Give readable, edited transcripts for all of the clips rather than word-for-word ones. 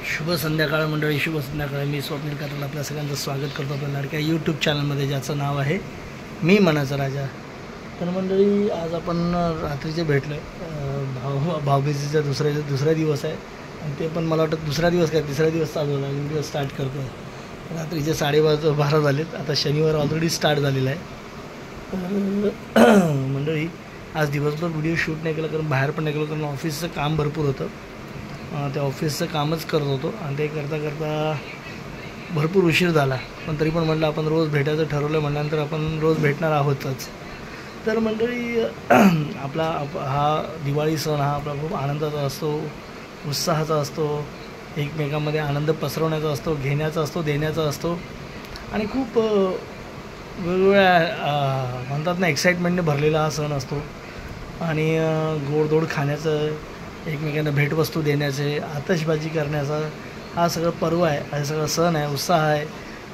शुभ संध्याकाळ मंडळी, शुभ संध्याकाळ. मी स्वप्नील कातल आपल्या सगळ्यांचं स्वागत करतो आपल्या लाडक्या यूट्यूब चॅनलमध्ये, ज्याचं नाव आहे मी मनाचा राजा. तर मंडळी, आज आपण रात्रीचे भेटलो आहे. भाऊबीजेचा दुसरा दिवस आहे आणि ते पण मला वाटतं दुसरा दिवस काय तिसरा दिवस चालू झाला. व्हिडिओ स्टार्ट करतो आहे. रात्रीचे 12:30 झालेत. आता शनिवार ऑलरेडी स्टार्ट झालेला आहे. मंडळी, आज दिवसभर व्हिडिओ शूट नाही केला, कारण बाहेर पण नाही गेलो, कारण ऑफिसचं काम भरपूर होतं. त्या ऑफिसचं कामच करत होतो आणि ते करता करता भरपूर उशीर झाला. पण तरी पण म्हटलं आपण रोज भेटायचं ठरवलं, म्हटल्यानंतर आपण रोज भेटणार आहोतच. तर मंडळी, हा दिवाळी सण हा आपला खूप आनंदाचा असतो, उत्साहाचा असतो, एकमेकांमध्ये आनंद पसरवण्याचा असतो, घेण्याचा असतो, देण्याचा असतो आणि खूप वेगवेगळ्या म्हणतात ना, एक्साइटमेंटने भरलेला हा सण असतो. आणि गोडधोड खाण्याचं, एकमेकांना भेटवस्तू देण्याचे, आतषबाजी करण्याचा हा सगळं पर्व आहे, हा सगळा सण आहे, उत्साह आहे.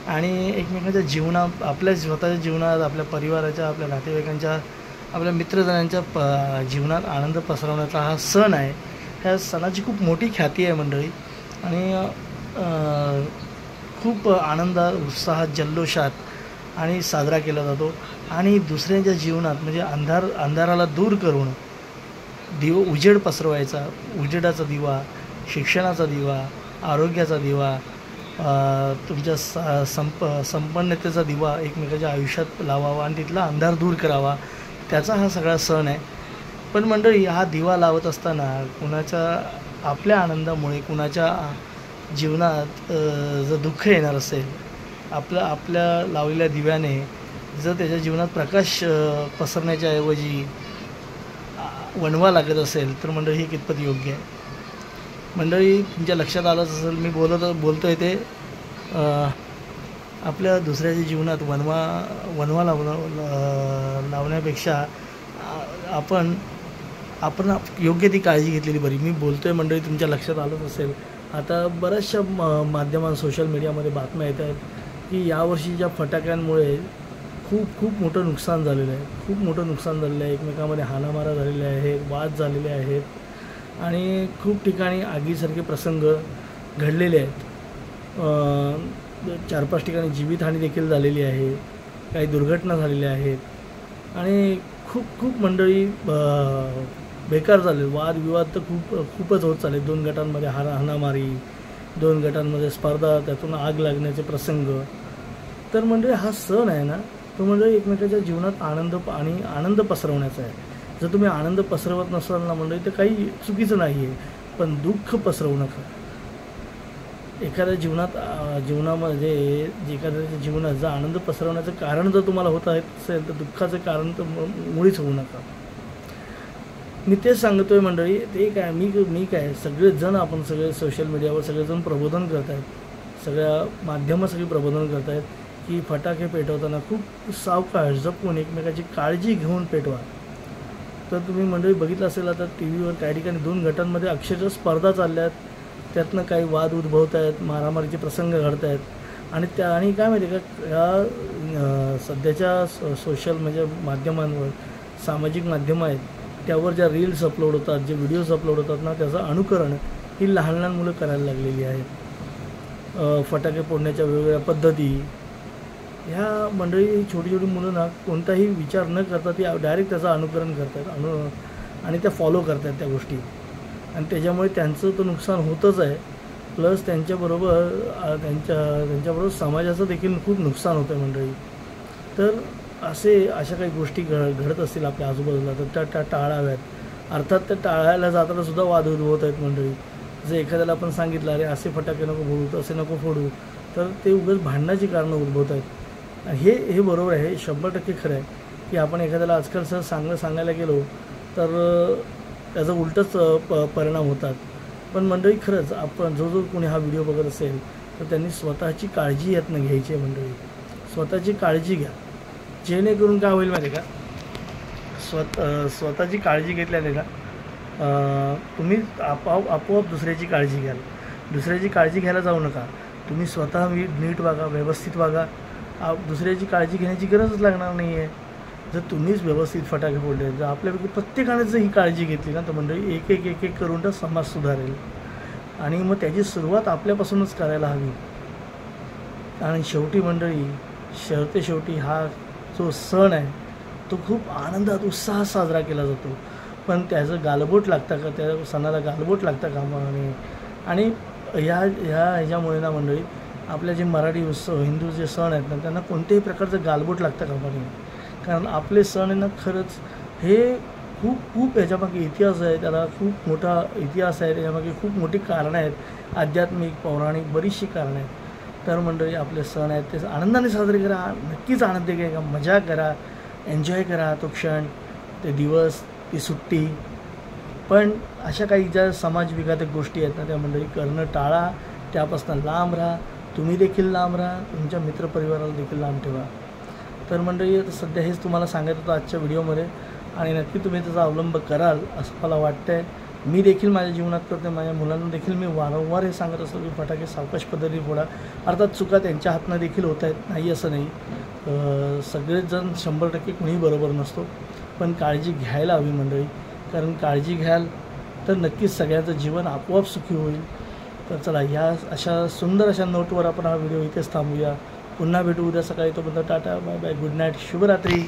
आणि एकमेकांच्या जीवनात, आपल्या स्वतःच्या जीवनात, आपल्या परिवाराच्या, आपल्या नातेवाईकांच्या, आपल्या मित्रजनांच्या जीवनात आनंद पसरवण्याचा हा सण आहे. ह्या सणाची खूप मोठी ख्याती आहे मंडळी. आणि खूप आनंदात, उत्साहात, जल्लोषात आणि साजरा केला जातो. आणि दुसऱ्यांच्या जीवनात म्हणजे अंधाराला दूर करून उजेड पसरवायचा, उजेडाचा दिवा, शिक्षणाचा दिवा, आरोग्याचा दिवा, तुमच्या संपन्नतेचा दिवा एकमेकाच्या आयुष्यात लावावा आणि तिथला अंधार दूर करावा, त्याचा हा सगळा सण आहे. पण मंडळी, हा दिवा लावत असताना आपल्या आनंदामुळे कुणाच्या जीवनात जर दुःख येणार असेल, आपल्या लावलेल्या दिव्याने जर त्याच्या जीवनात प्रकाश पसरण्याच्या ऐवजी वणवा लागत असेल, तर मंडळी हे कितपत योग्य आहे? मंडळी, तुमच्या लक्षात आलंच असेल, मी बोलतो आहे ते आपल्या दुसऱ्याच्या जीवनात वणवा लावण्यापेक्षा आपण योग्य ती काळजी घेतलेली बरी. मी बोलतो आहे मंडळी, तुमच्या लक्षात आलंच असेल, आता बऱ्याचशा माध्यमांत, सोशल मीडियामध्ये बातम्या येत आहेत की यावर्षीच्या फटाक्यांमुळे खूप मोठं नुकसान झालेलं आहे. खूप मोठं नुकसान झालेलं आहे. एकमेकांमध्ये हाणामारा झालेले आहेत, वाद झालेले आहेत आणि खूप ठिकाणी आगीसारखे प्रसंग घडलेले आहेत. 4-5 ठिकाणी जीवितहानी देखील झालेली आहे, काही दुर्घटना झालेल्या आहेत आणि खूप मंडळी बेकार झाले. वादविवाद तर खूपच होत चालले. 2 गटांमध्ये हाणामारी, 2 गटांमध्ये स्पर्धा, त्यातून आग लागण्याचे प्रसंग. तर मंडळी, हा सण आहे ना, तो मंडळी एकमेकाच्या जीवनात आनंद पसरवण्याचा आहे. जर तुम्ही आनंद पसरवत नसाल ना मंडळी, तर काही चुकीचं नाही आहे, पण दुःख पसरवू नका. एखाद्या जीवनामध्ये एखाद्याच्या जीवनात जर आनंद पसरवण्याचं कारण जर तुम्हाला होत असेल, तर दुःखाचं कारण तर मुळीच होऊ नका. मी तेच सांगतोय मंडळी. ते काय, मी काय, सगळेजण, आपण सगळे सोशल मीडियावर सगळेजण प्रबोधन करत आहेत, सगळ्या माध्यमं सगळी प्रबोधन करत आहेत की फटाके पेटवताना खूप सावकाश, जपून, एकमेकाची काळजी घेऊन पेटवा. तर तुम्ही मंडळी बघितलं असेल, आता टी व्हीवर काही ठिकाणी 2 गटांमध्ये अक्षरशः स्पर्धा चालल्या आहेत, त्यातनं काही वाद उद्भवत आहेत, मारामारीचे प्रसंग घडत आहेत. आणि काय माहिती आहे का, ह्या सध्याच्या सोशल म्हणजे माध्यमांवर, सामाजिक माध्यमं आहेत, त्यावर ज्या रील्स अपलोड होतात, जे व्हिडिओज अपलोड होतात ना, त्याचं अनुकरण ही लहान मुलं करायला लागलेली आहेत. फटाके फोडण्याच्या वेगवेगळ्या पद्धती, ह्या मंडळी छोटी मुलं ना, कोणताही विचार न करता ती डायरेक्ट त्याचं अनुकरण करतात आणि त्या फॉलो करतात त्या गोष्टी. आणि त्याच्यामुळे त्यांचं तर नुकसान होतच आहे, प्लस त्यांच्याबरोबर समाजाचं देखील खूप नुकसान होतं आहे मंडळी. तर अशा काही गोष्टी घडत असतील आपल्या आजूबाजूला, तर त्या टाळाव्यात. अर्थात त्या टाळायला जाताना सुद्धा वाद उद्भवत आहेत मंडळी. जर एखाद्याला आपण सांगितलं, अरे असे फटाके नको फोडू, तसे नको फोडू, तर ते उगाच भांडणाची कारणं उद्भवत आहेत. हे बरोबर आहे, 100% खरं आहे की आपण एखाद्याला आजकाल सांगायला गेलो तर त्याचा उलटच परिणाम होतात. पण मंडळी, खरंच आपण जो कोणी हा व्हिडिओ बघत असेल, तर त्यांनी स्वतःची काळजी यातनं घ्यायची आहे मंडळी. स्वतःची काळजी घ्या, जेणेकरून काय होईल माहिती आहे का, स्वतःची काळजी घेतल्याने ना तुम्ही आपोआप दुसऱ्याची काळजी घ्याल. दुसऱ्याची काळजी घ्यायला जाऊ नका, तुम्ही स्वतः नीट वागा, व्यवस्थित वागा. दुसऱ्याची काळजी घेण्याची गरजच लागणार नाही आहे. जर तुम्हीच व्यवस्थित फटाके फोडले, जर आपल्यापैकी प्रत्येकाने जर ही काळजी घेतली ना, तर मंडळी एक करून तर समाज सुधारेल. आणि मग त्याची सुरुवात आपल्यापासूनच करायला हवी. आणि शेवटी मंडळी, शेवटी हा जो सण आहे तो खूप आनंदात उत्साहात साजरा केला जातो. पण त्याचं गालबोट लागतं का, त्या सणाला गालबोट लागतं कामा नये. आणि ह्याच्यामुळे ना मंडळी, आपल्या जे मराठी उत्सव, हिंदू जे सण आहेत ना, त्यांना कोणत्याही प्रकारचं गालबोट लागतं कामा नये. कारण आपले सण आहे ना, खरंच हे खूप ह्याच्यामागे इतिहास आहे, त्याला खूप मोठा इतिहास आहे, त्याच्यामागे खूप मोठी कारणं आहेत, आध्यात्मिक, पौराणिक बरीचशी कारणं आहेत. तर मंडळी, आपले सण आहेत ते आनंदाने साजरे करा, नक्कीच आनंद घ्या, मजा करा, एन्जॉय करा तो क्षण, ते दिवस, ती सुट्टी. पण अशा काही ज्या समाजविघातक गोष्टी आहेत ना, त्या मंडळी करणं टाळा, त्यापासून लांब राहा. तुम्ही देखील लांब राहा, तुमच्या मित्रपरिवाराला देखील लांब ठेवा. तर मंडळी, आता सध्या हेच तुम्हाला सांगत होतं आजच्या व्हिडिओमध्ये, आणि नक्की तुम्ही त्याचा अवलंब कराल असं मला वाटतं आहे. मी देखील माझ्या जीवनात करते, माझ्या मुलांना देखील मी वारंवार हे सांगत असतो की फटाके सावकाश पद्धतीने फोडा. अर्थात चुका त्यांच्या हातनं देखील होत आहेत, नाही असं नाही. सगळेच जण 100% कुणीही बरोबर नसतो, पण काळजी घ्यायला हवी मंडळी. कारण काळजी घ्याल तर नक्कीच सगळ्यांचं जीवन आपोआप सुखी होईल. तर चला, या अशा सुंदर अशा नोटवर आपण हा व्हिडिओ इथेच थांबूया. पुन्हा भेटू उद्या सकाळी. तोपर्यंत tata, bye bye, good night, शुभरात्री.